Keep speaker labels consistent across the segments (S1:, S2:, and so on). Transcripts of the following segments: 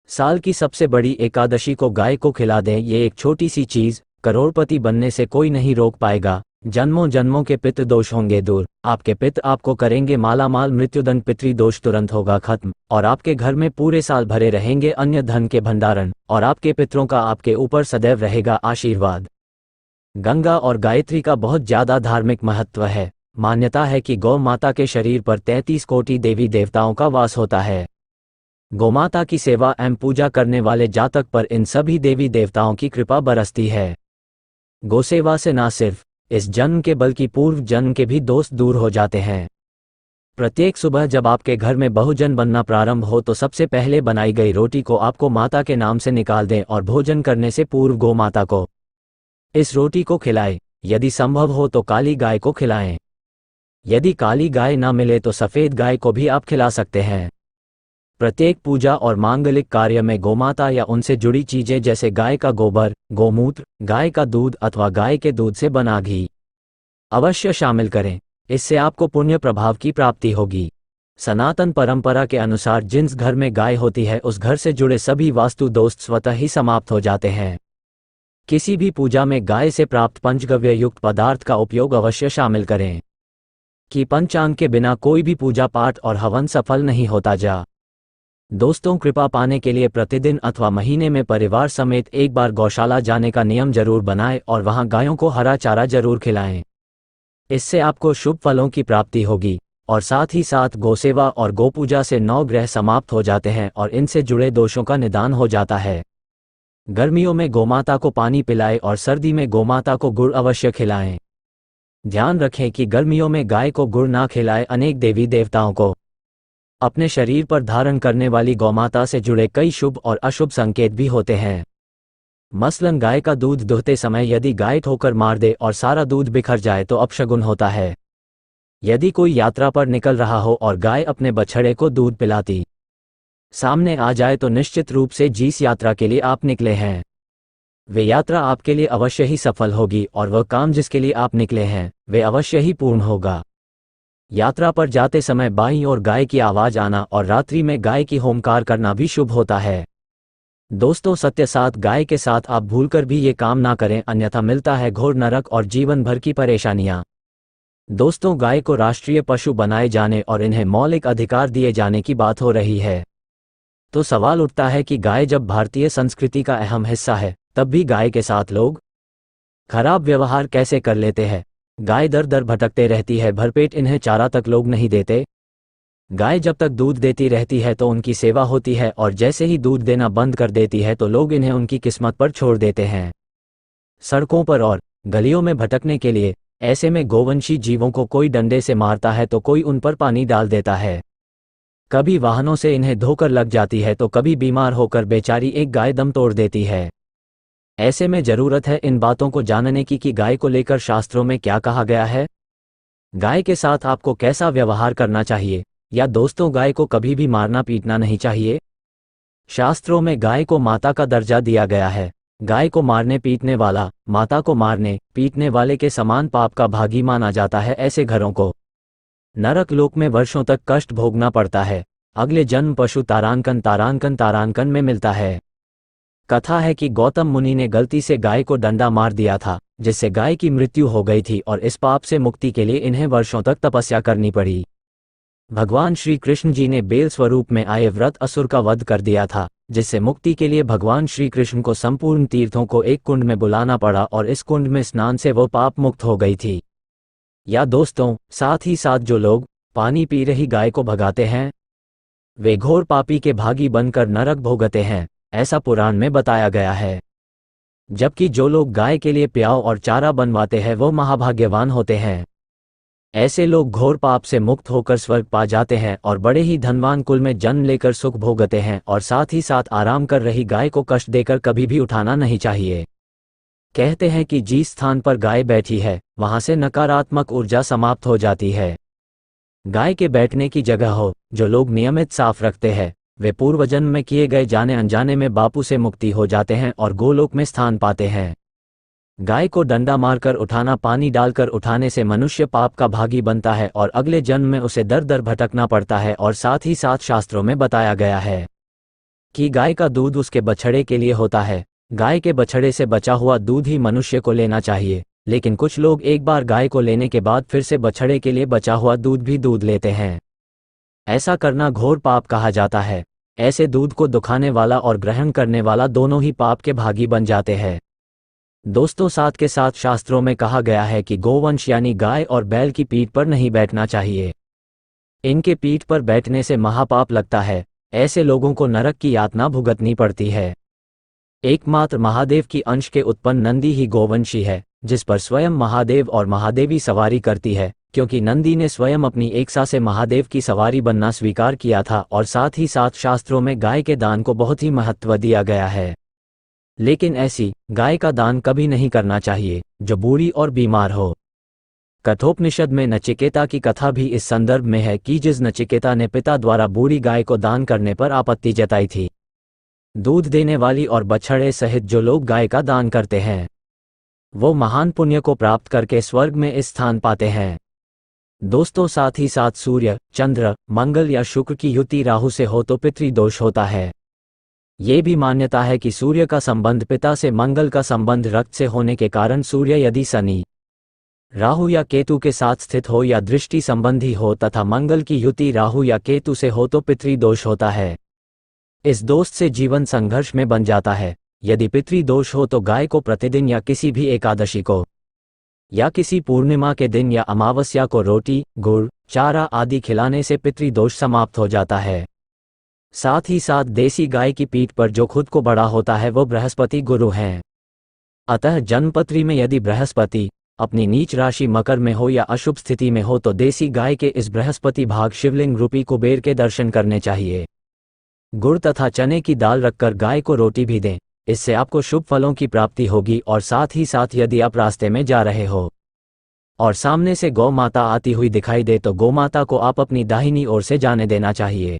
S1: साल की सबसे बड़ी एकादशी को गाय को खिला दें। ये एक छोटी सी चीज करोड़पति बनने से कोई नहीं रोक पाएगा। जन्मों जन्मों के पितृ दोष होंगे दूर, आपके पितृ आपको करेंगे मालामाल। मृत्युदंड पितृ दोष तुरंत होगा खत्म और आपके घर में पूरे साल भरे रहेंगे अन्य धन के भंडारण और आपके पितरों का आपके ऊपर सदैव रहेगा आशीर्वाद। गंगा और गायत्री का बहुत ज्यादा धार्मिक महत्व है। मान्यता है कि गौ माता के शरीर पर 33 कोटि देवी देवताओं का वास होता है। गोमाता की सेवा एवं पूजा करने वाले जातक पर इन सभी देवी देवताओं की कृपा बरसती है। गोसेवा से न सिर्फ इस जन्म के बल्कि पूर्व जन्म के भी दोष दूर हो जाते हैं। प्रत्येक सुबह जब आपके घर में बहुजन बनना प्रारंभ हो तो सबसे पहले बनाई गई रोटी को आपको माता के नाम से निकाल दें और भोजन करने से पूर्व गौ माता को इस रोटी को खिलाएं। यदि संभव हो तो काली गाय को खिलाएं। यदि काली गाय ना मिले तो सफेद गाय को भी आप खिला सकते हैं। प्रत्येक पूजा और मांगलिक कार्य में गोमाता या उनसे जुड़ी चीजें जैसे गाय का गोबर, गोमूत्र, गाय का दूध अथवा गाय के दूध से बना घी अवश्य शामिल करें। इससे आपको पुण्य प्रभाव की प्राप्ति होगी। सनातन परंपरा के अनुसार जिस घर में गाय होती है उस घर से जुड़े सभी वास्तु दोष स्वतः ही समाप्त हो जाते हैं। किसी भी पूजा में गाय से प्राप्त पंचगव्य युक्त पदार्थ का उपयोग अवश्य शामिल करें कि पंचांग के बिना कोई भी पूजा पाठ और हवन सफल नहीं होता। दोस्तों, कृपा पाने के लिए प्रतिदिन अथवा महीने में परिवार समेत एक बार गौशाला जाने का नियम जरूर बनाएं और वहां गायों को हरा चारा जरूर खिलाएं। इससे आपको शुभ फलों की प्राप्ति होगी और साथ ही साथ गोसेवा और गोपूजा से 9 ग्रह समाप्त हो जाते हैं और इनसे जुड़े दोषों का निदान हो जाता है। गर्मियों में गोमाता को पानी पिलाएं और सर्दी में गोमाता को गुड़ अवश्य खिलाएं। ध्यान रखें कि गर्मियों में गाय को गुड़ ना खिलाएं। अनेक देवी देवताओं को अपने शरीर पर धारण करने वाली गौमाता से जुड़े कई शुभ और अशुभ संकेत भी होते हैं। मसलन गाय का दूध दुहते समय यदि गाय ठोकर मार दे और सारा दूध बिखर जाए तो अपशगुन होता है। यदि कोई यात्रा पर निकल रहा हो और गाय अपने बछड़े को दूध पिलाती सामने आ जाए तो निश्चित रूप से जिस यात्रा के लिए आप निकले हैं वे यात्रा आपके लिए अवश्य ही सफल होगी और वह काम जिसके लिए आप निकले हैं वे अवश्य ही पूर्ण होगा। यात्रा पर जाते समय बाईं ओर गाय की आवाज आना और रात्रि में गाय की होमकार करना भी शुभ होता है। दोस्तों, सत्य साथ गाय के साथ आप भूलकर भी ये काम ना करें, अन्यथा मिलता है घोर नरक और जीवन भर की परेशानियां। दोस्तों, गाय को राष्ट्रीय पशु बनाए जाने और इन्हें मौलिक अधिकार दिए जाने की बात हो रही है तो सवाल उठता है कि गाय जब भारतीय संस्कृति का अहम हिस्सा है तब भी गाय के साथ लोग खराब व्यवहार कैसे कर लेते हैं। गाय दर दर भटकते रहती है, भरपेट इन्हें चारा तक लोग नहीं देते। गाय जब तक दूध देती रहती है तो उनकी सेवा होती है और जैसे ही दूध देना बंद कर देती है तो लोग इन्हें उनकी किस्मत पर छोड़ देते हैं, सड़कों पर और गलियों में भटकने के लिए। ऐसे में गोवंशी जीवों को कोई डंडे से मारता है तो कोई उन पर पानी डाल देता है। कभी वाहनों से इन्हें धोकर लग जाती है तो कभी बीमार होकर बेचारी एक गाय दम तोड़ देती है। ऐसे में जरूरत है इन बातों को जानने की कि गाय को लेकर शास्त्रों में क्या कहा गया है, गाय के साथ आपको कैसा व्यवहार करना चाहिए। या दोस्तों, गाय को कभी भी मारना पीटना नहीं चाहिए। शास्त्रों में गाय को माता का दर्जा दिया गया है। गाय को मारने पीटने वाला माता को मारने पीटने वाले के समान पाप का भागी माना जाता है। ऐसे घरों को नरक लोक में वर्षों तक कष्ट भोगना पड़ता है। अगले जन्म पशु तारांकन में मिलता है। कथा है कि गौतम मुनि ने गलती से गाय को डंडा मार दिया था जिससे गाय की मृत्यु हो गई थी और इस पाप से मुक्ति के लिए इन्हें वर्षों तक तपस्या करनी पड़ी। भगवान श्री कृष्ण जी ने बेल स्वरूप में आए व्रत असुर का वध कर दिया था जिससे मुक्ति के लिए भगवान श्री कृष्ण को संपूर्ण तीर्थों को एक कुंड में बुलाना पड़ा और इस कुंड में स्नान से वो पाप मुक्त हो गई थी। या दोस्तों, साथ ही साथ जो लोग पानी पी रही गाय को भगाते हैं वे घोर पापी के भागी बनकर नरक भोगते हैं, ऐसा पुराण में बताया गया है। जबकि जो लोग गाय के लिए प्याऊ और चारा बनवाते हैं वो महाभाग्यवान होते हैं। ऐसे लोग घोर पाप से मुक्त होकर स्वर्ग पा जाते हैं और बड़े ही धनवान कुल में जन्म लेकर सुख भोगते हैं। और साथ ही साथ आराम कर रही गाय को कष्ट देकर कभी भी उठाना नहीं चाहिए। कहते हैं कि जिस स्थान पर गाय बैठी है वहां से नकारात्मक ऊर्जा समाप्त हो जाती है। गाय के बैठने की जगह हो जो लोग नियमित साफ रखते हैं वे पूर्व जन्म में किए गए जाने अनजाने में बापू से मुक्ति हो जाते हैं और गोलोक में स्थान पाते हैं। गाय को डंडा मारकर उठाना, पानी डालकर उठाने से मनुष्य पाप का भागी बनता है और अगले जन्म में उसे दर दर भटकना पड़ता है और साथ ही साथ शास्त्रों में बताया गया है कि गाय का दूध उसके बछड़े के लिए होता है। गाय के बछड़े से बचा हुआ दूध ही मनुष्य को लेना चाहिए, लेकिन कुछ लोग एक बार गाय को लेने के बाद फिर से बछड़े के लिए बचा हुआ दूध भी दूध लेते हैं। ऐसा करना घोर पाप कहा जाता है। ऐसे दूध को दुखाने वाला और ग्रहण करने वाला दोनों ही पाप के भागी बन जाते हैं। दोस्तों, साथ के साथ शास्त्रों में कहा गया है कि गोवंश यानी गाय और बैल की पीठ पर नहीं बैठना चाहिए। इनके पीठ पर बैठने से महापाप लगता है। ऐसे लोगों को नरक की यातना भुगतनी पड़ती है। एकमात्र महादेव की अंश के उत्पन्न नंदी ही गोवंशी है, जिस पर स्वयं महादेव और महादेवी सवारी करती है, क्योंकि नंदी ने स्वयं अपनी एकसा से महादेव की सवारी बनना स्वीकार किया था। और साथ ही साथ शास्त्रों में गाय के दान को बहुत ही महत्व दिया गया है। लेकिन ऐसी गाय का दान कभी नहीं करना चाहिए जो बूढ़ी और बीमार हो। कठोपनिषद में नचिकेता की कथा भी इस संदर्भ में है कि जिस नचिकेता ने पिता द्वारा बूढ़ी गाय को दान करने पर आपत्ति जताई थी। दूध देने वाली और बछड़े सहित जो लोग गाय का दान करते हैं वो महान पुण्य को प्राप्त करके स्वर्ग में स्थान पाते हैं। दोस्तों, साथ ही साथ सूर्य, चंद्र, मंगल या शुक्र की युति राहु से हो तो पितृदोष होता है। ये भी मान्यता है कि सूर्य का संबंध पिता से, मंगल का संबंध रक्त से होने के कारण सूर्य यदि शनि, राहु या केतु के साथ स्थित हो या दृष्टि संबंधी हो तथा मंगल की युति राहु या केतु से हो तो पितृदोष होता है। इस दोष से जीवन संघर्ष में बन जाता है। यदि पितृदोष हो तो गाय को प्रतिदिन या किसी भी एकादशी को या किसी पूर्णिमा के दिन या अमावस्या को रोटी, गुड़, चारा आदि खिलाने से पितृदोष समाप्त हो जाता है। साथ ही साथ देसी गाय की पीठ पर जो खुद को बड़ा होता है वो बृहस्पति गुरु हैं। अतः जन्मपत्री में यदि बृहस्पति अपनी नीच राशि मकर में हो या अशुभ स्थिति में हो तो देसी गाय के इस बृहस्पति भाग शिवलिंग रूपी कुबेर के दर्शन करने चाहिए। गुड़ तथा चने की दाल रखकर गाय को रोटी भी दें। इससे आपको शुभ फलों की प्राप्ति होगी। और साथ ही साथ यदि आप रास्ते में जा रहे हो और सामने से गौ माता आती हुई दिखाई दे तो गौ माता को आप अपनी दाहिनी ओर से जाने देना चाहिए।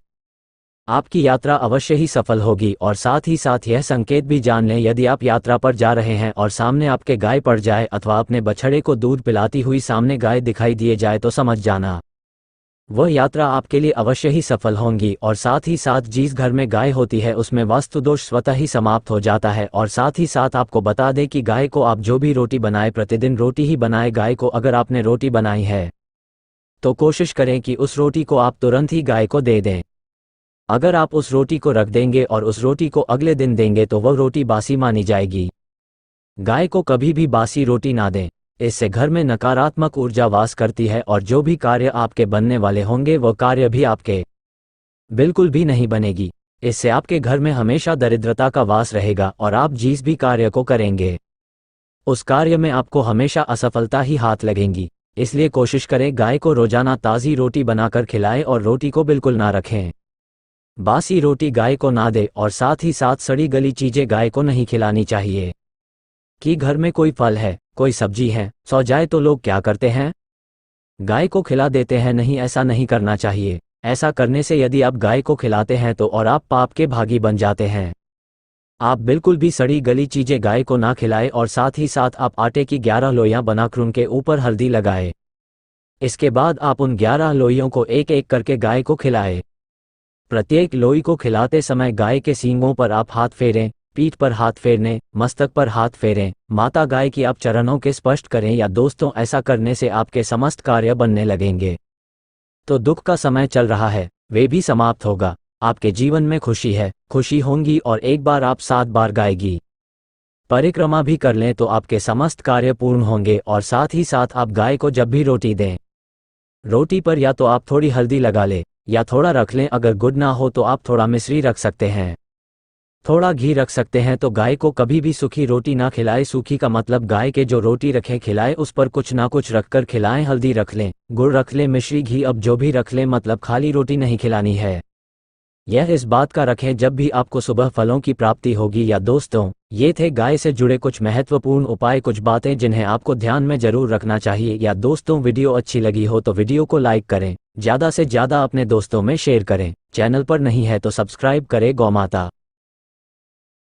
S1: आपकी यात्रा अवश्य ही सफल होगी। और साथ ही साथ यह संकेत भी जान लें, यदि आप यात्रा पर जा रहे हैं और सामने आपके गाय पड़ जाए अथवा अपने बछड़े को दूध पिलाती हुई सामने गाय दिखाई दिए जाए तो समझ जाना वह यात्रा आपके लिए अवश्य ही सफल होंगी। और साथ ही साथ जिस घर में गाय होती है उसमें वास्तु दोष स्वतः ही समाप्त हो जाता है। और साथ ही साथ आपको बता दें कि गाय को आप जो भी रोटी बनाए प्रतिदिन रोटी ही बनाए। गाय को अगर आपने रोटी बनाई है तो कोशिश करें कि उस रोटी को आप तुरंत ही गाय को दे दें। अगर आप उस रोटी को रख देंगे और उस रोटी को अगले दिन देंगे तो वह रोटी बासी मानी जाएगी। गाय को कभी भी बासी रोटी ना दें, इससे घर में नकारात्मक ऊर्जा वास करती है और जो भी कार्य आपके बनने वाले होंगे वह कार्य भी आपके बिल्कुल भी नहीं बनेगी। इससे आपके घर में हमेशा दरिद्रता का वास रहेगा और आप जिस भी कार्य को करेंगे उस कार्य में आपको हमेशा असफलता ही हाथ लगेंगी। इसलिए कोशिश करें गाय को रोजाना ताज़ी रोटी बनाकर खिलाएं और रोटी को बिल्कुल ना रखें। बासी रोटी गाय को ना दे और साथ ही साथ सड़ी गली चीजें गाय को नहीं खिलानी चाहिए। कि घर में कोई फल है, कोई सब्जी है, सो जाए तो लोग क्या करते हैं, गाय को खिला देते हैं। नहीं, ऐसा नहीं करना चाहिए। ऐसा करने से यदि आप गाय को खिलाते हैं तो और आप पाप के भागी बन जाते हैं। आप बिल्कुल भी सड़ी गली चीजें गाय को ना खिलाएं और साथ ही साथ आप आटे की 11 लोइयां बनाकर उनके ऊपर हल्दी लगाएं। इसके बाद आप उन 11 लोइयों को एक एक करके गाय को खिलाएं। प्रत्येक लोई को खिलाते समय गाय के सींगों पर आप हाथ फेरें, पीठ पर हाथ फेरने, मस्तक पर हाथ फेरें, माता गाय की आप चरणों के स्पर्श करें। या दोस्तों, ऐसा करने से आपके समस्त कार्य बनने लगेंगे। तो दुख का समय चल रहा है वे भी समाप्त होगा। आपके जीवन में खुशी है, खुशी होंगी और एक बार आप 7 बार गायगी परिक्रमा भी कर लें तो आपके समस्त कार्य पूर्ण होंगे। और साथ ही साथ आप गाय को जब भी रोटी दें, रोटी पर या तो आप थोड़ी हल्दी लगा लें या थोड़ा रख लें। अगर गुड़ ना हो तो आप थोड़ा मिश्री रख सकते हैं, थोड़ा घी रख सकते हैं। तो गाय को कभी भी सूखी रोटी ना खिलाएं। सूखी का मतलब गाय के जो रोटी रखें खिलाएं, उस पर कुछ ना कुछ रखकर खिलाएं। हल्दी रख लें, गुड़ रख लें, मिश्री, घी, अब जो भी रख लें, मतलब खाली रोटी नहीं खिलानी है। यह इस बात का रखें जब भी आपको सुबह फलों की प्राप्ति होगी। या दोस्तों, ये थे गाय से जुड़े कुछ महत्वपूर्ण उपाय, कुछ बातें जिन्हें आपको ध्यान में जरूर रखना चाहिए। या दोस्तों, वीडियो अच्छी लगी हो तो वीडियो को लाइक करें, ज़्यादा से ज़्यादा अपने दोस्तों में शेयर करें। चैनल पर नहीं है तो सब्सक्राइब करें। गौ माता